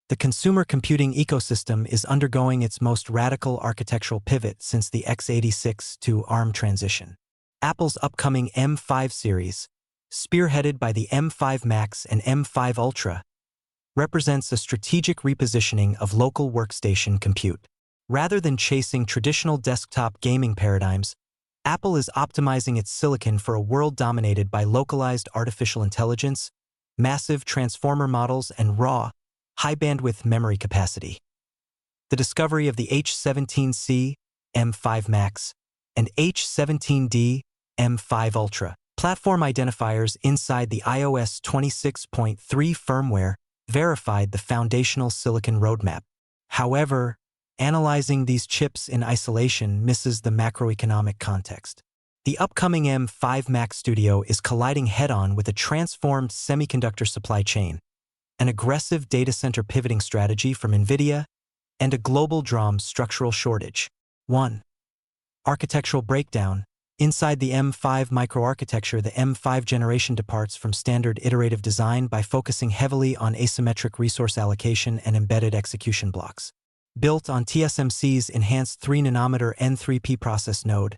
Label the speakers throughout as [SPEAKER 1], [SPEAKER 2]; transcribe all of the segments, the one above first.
[SPEAKER 1] The consumer computing ecosystem is undergoing its most radical architectural pivot since the x86 to ARM transition. Apple's upcoming M5 series, spearheaded by the M5 Max and M5 Ultra, represents a strategic repositioning of local workstation compute. Rather than chasing traditional desktop gaming paradigms, Apple is optimizing its silicon for a world dominated by localized artificial intelligence, massive transformer models, and raw, high-bandwidth memory capacity. The discovery of the H17C, M5 Max, and H17D, M5 Ultra platform identifiers inside the iOS 26.3 firmware verified the foundational silicon roadmap. However, analyzing these chips in isolation misses the macroeconomic context. The upcoming M5 Max Studio is colliding head-on with a transformed semiconductor supply chain, an aggressive data center pivoting strategy from Nvidia, and a global DRAM structural shortage. 1. Architectural breakdown. Inside the M5 microarchitecture, the M5 generation departs from standard iterative design by focusing heavily on asymmetric resource allocation and embedded execution blocks. Built on TSMC's enhanced 3nm N3P process node,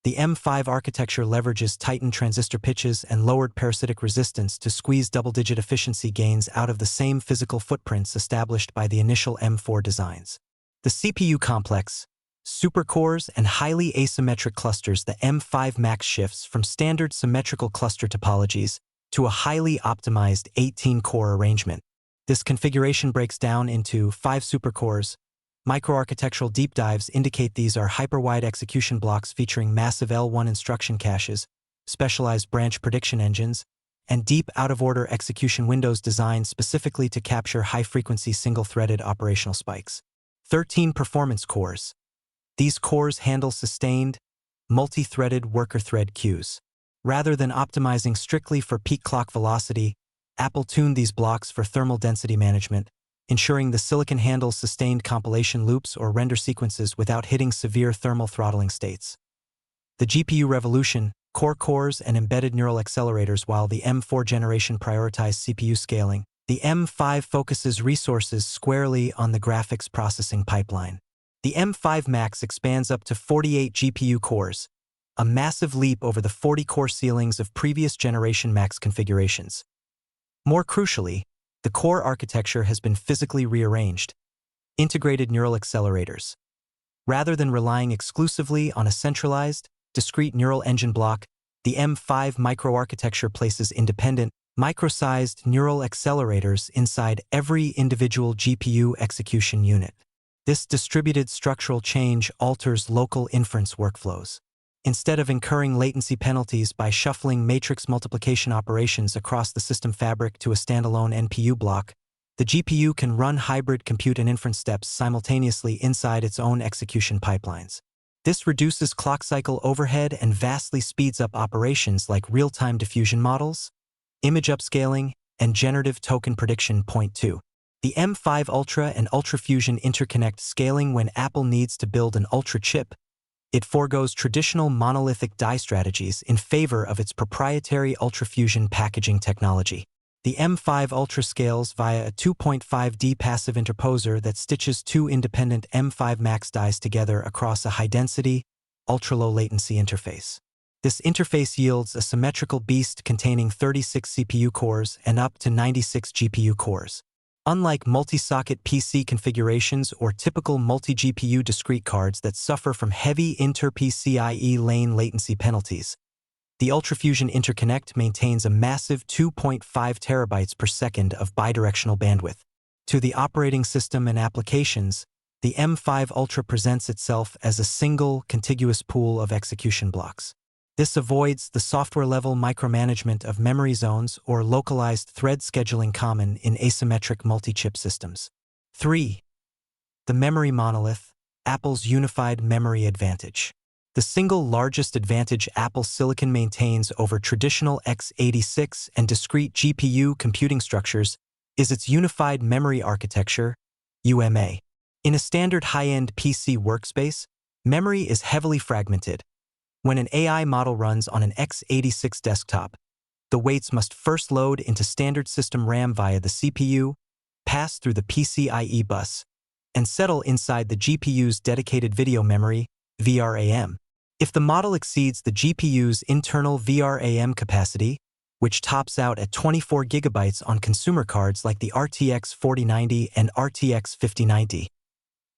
[SPEAKER 1] the M5 architecture leverages tightened transistor pitches and lowered parasitic resistance to squeeze double-digit efficiency gains out of the same physical footprints established by the initial M4 designs. The CPU complex, supercores, and highly asymmetric clusters, the M5 Max shifts from standard symmetrical cluster topologies to a highly optimized 18-core arrangement. This configuration breaks down into 5 supercores. Microarchitectural deep dives indicate these are hyperwide execution blocks featuring massive L1 instruction caches, specialized branch prediction engines, and deep out-of-order execution windows designed specifically to capture high-frequency single-threaded operational spikes. 13 performance cores. These cores handle sustained, multi-threaded worker thread queues. Rather than optimizing strictly for peak clock velocity, Apple tuned these blocks for thermal density management, ensuring the silicon handles sustained compilation loops or render sequences without hitting severe thermal throttling states. The GPU revolution, core cores and embedded neural accelerators. While the M4 generation prioritized CPU scaling, the M5 focuses resources squarely on the graphics processing pipeline. The M5 Max expands up to 48 GPU cores, a massive leap over the 40-core ceilings of previous generation Max configurations. More crucially, the core architecture has been physically rearranged. Integrated neural accelerators. Rather than relying exclusively on a centralized, discrete neural engine block, the M5 microarchitecture places independent, micro-sized neural accelerators inside every individual GPU execution unit. This distributed structural change alters local inference workflows. Instead of incurring latency penalties by shuffling matrix multiplication operations across the system fabric to a standalone NPU block, the GPU can run hybrid compute and inference steps simultaneously inside its own execution pipelines. This reduces clock cycle overhead and vastly speeds up operations like real-time diffusion models, image upscaling, and generative token prediction. Point 2. The M5 Ultra and Ultra Fusion interconnect scaling. When Apple needs to build an Ultra chip, it forgoes traditional monolithic die strategies in favor of its proprietary UltraFusion packaging technology. The M5 Ultra scales via a 2.5D passive interposer that stitches 2 independent M5 Max dies together across a high-density, ultra-low latency interface. This interface yields a symmetrical beast containing 36 CPU cores and up to 96 GPU cores. Unlike multi-socket PC configurations or typical multi-GPU discrete cards that suffer from heavy inter-PCIe lane latency penalties, the UltraFusion interconnect maintains a massive 2.5 terabytes per second of bidirectional bandwidth. To the operating system and applications, the M5 Ultra presents itself as a single, contiguous pool of execution blocks. This avoids the software-level micromanagement of memory zones or localized thread scheduling common in asymmetric multi-chip systems. 3. The memory monolith, Apple's unified memory advantage. The single largest advantage Apple Silicon maintains over traditional x86 and discrete GPU computing structures is its unified memory architecture, UMA. In a standard high-end PC workspace, memory is heavily fragmented. When an AI model runs on an x86 desktop, the weights must first load into standard system RAM via the CPU, pass through the PCIe bus, and settle inside the GPU's dedicated video memory, VRAM. If the model exceeds the GPU's internal VRAM capacity, which tops out at 24 GB on consumer cards like the RTX 4090 and RTX 5090,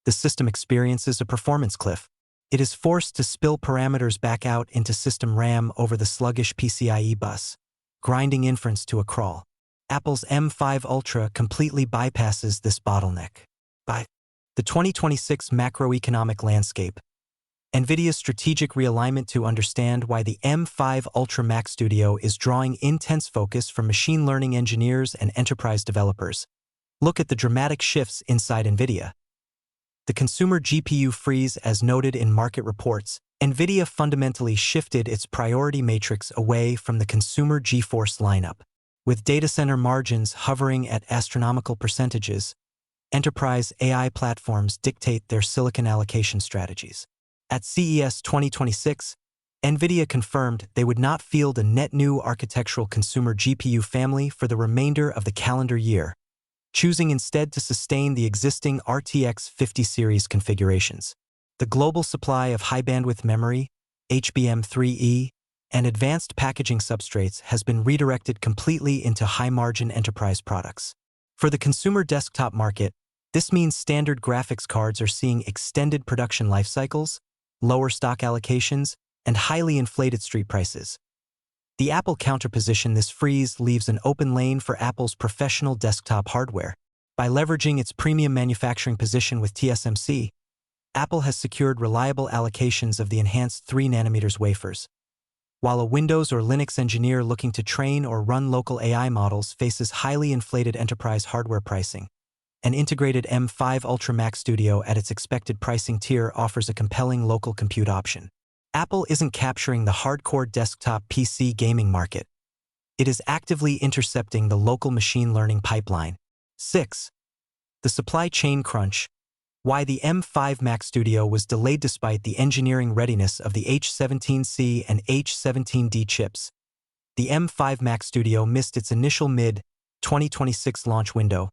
[SPEAKER 1] the system experiences a performance cliff. It is forced to spill parameters back out into system RAM over the sluggish PCIe bus, grinding inference to a crawl. Apple's M5 Ultra completely bypasses this bottleneck. By the 2026 macroeconomic landscape, Nvidia's strategic realignment to understand why the M5 Ultra Mac Studio is drawing intense focus from machine learning engineers and enterprise developers. Look at the dramatic shifts inside Nvidia. The consumer GPU freeze, as noted in market reports, Nvidia fundamentally shifted its priority matrix away from the consumer GeForce lineup. With data center margins hovering at astronomical percentages, enterprise AI platforms dictate their silicon allocation strategies. At CES 2026, Nvidia confirmed they would not field a net new architectural consumer GPU family for the remainder of the calendar year, choosing instead to sustain the existing RTX 50 series configurations. The global supply of high-bandwidth memory, HBM3E, and advanced packaging substrates has been redirected completely into high-margin enterprise products. For the consumer desktop market, this means standard graphics cards are seeing extended production life cycles, lower stock allocations, and highly inflated street prices. The Apple counterposition this freeze leaves an open lane for Apple's professional desktop hardware. By leveraging its premium manufacturing position with TSMC, Apple has secured reliable allocations of the enhanced 3nm wafers. While a Windows or Linux engineer looking to train or run local AI models faces highly inflated enterprise hardware pricing, an integrated M5 Ultra Mac Studio at its expected pricing tier offers a compelling local compute option. Apple isn't capturing the hardcore desktop PC gaming market. It is actively intercepting the local machine learning pipeline. 6. The supply chain crunch. Why the M5 Mac Studio was delayed despite the engineering readiness of the H17C and H17D chips. The M5 Mac Studio missed its initial mid-2026 launch window,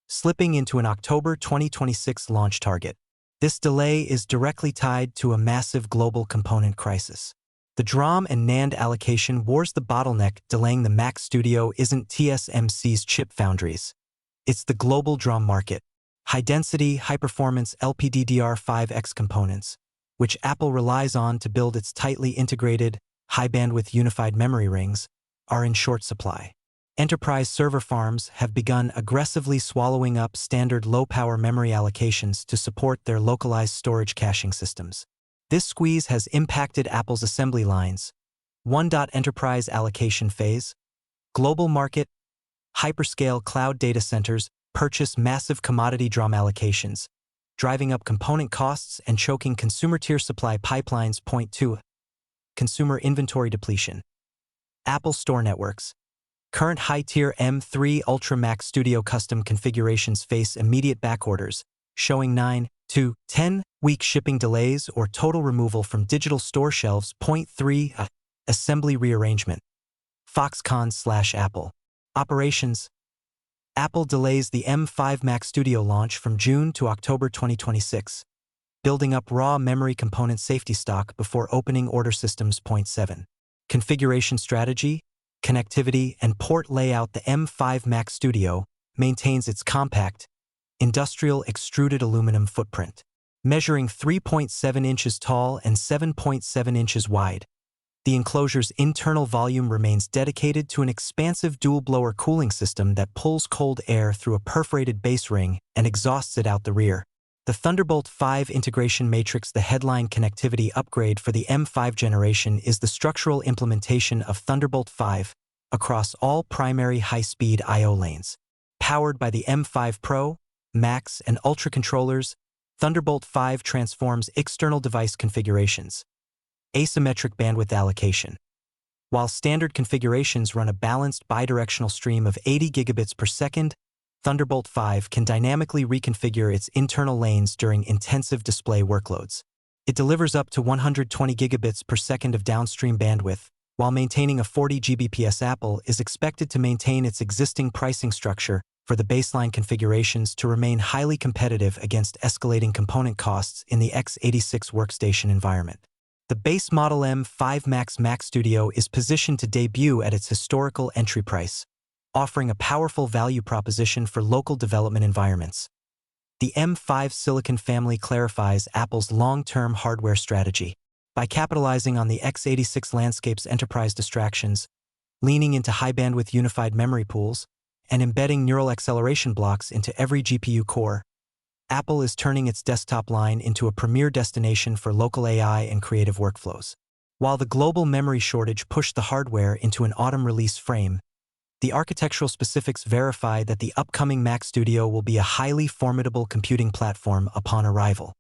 [SPEAKER 1] slipping into an October 2026 launch target. This delay is directly tied to a massive global component crisis. The DRAM and NAND allocation wars the bottleneck. Delaying the Mac Studio isn't TSMC's chip foundries. It's the global DRAM market. High-density, high-performance LPDDR5X components, which Apple relies on to build its tightly integrated, high-bandwidth unified memory rings, are in short supply. Enterprise server farms have begun aggressively swallowing up standard low-power memory allocations to support their localized storage caching systems. This squeeze has impacted Apple's assembly lines. 1. Enterprise allocation phase. Global market. Hyperscale cloud data centers purchase massive commodity DRAM allocations, driving up component costs and choking consumer-tier supply pipelines. 2. Consumer inventory depletion. Apple Store networks. Current high-tier M3 Ultra Mac Studio custom configurations face immediate backorders, showing 9 to 10-week shipping delays or total removal from digital store shelves. 3. Assembly rearrangement. Foxconn/Apple. Operations. Apple delays the M5 Mac Studio launch from June to October 2026, building up raw memory component safety stock before opening order systems. 7. Configuration strategy. Connectivity and port layout. The M5 Mac Studio maintains its compact, industrial extruded aluminum footprint, measuring 3.7 inches tall and 7.7 inches wide. The enclosure's internal volume remains dedicated to an expansive dual-blower cooling system that pulls cold air through a perforated base ring and exhausts it out the rear. The Thunderbolt 5 integration matrix. The headline connectivity upgrade for the M5 generation is the structural implementation of Thunderbolt 5 across all primary high-speed I/O lanes. Powered by the M5 Pro, Max, and Ultra controllers, Thunderbolt 5 transforms external device configurations. Asymmetric bandwidth allocation. While standard configurations run a balanced bidirectional stream of 80 gigabits per second, Thunderbolt 5 can dynamically reconfigure its internal lanes during intensive display workloads. It delivers up to 120 gigabits per second of downstream bandwidth, while maintaining a 40 Gbps. Apple is expected to maintain its existing pricing structure for the baseline configurations to remain highly competitive against escalating component costs in the x86 workstation environment. The base model M5 Max Mac Studio is positioned to debut at its historical entry price, offering a powerful value proposition for local development environments. The M5 Silicon family clarifies Apple's long-term hardware strategy by capitalizing on the x86 landscape's enterprise distractions, leaning into high-bandwidth unified memory pools, and embedding neural acceleration blocks into every GPU core. Apple is turning its desktop line into a premier destination for local AI and creative workflows. While the global memory shortage pushed the hardware into an autumn release frame, the architectural specifics verify that the upcoming Mac Studio will be a highly formidable computing platform upon arrival.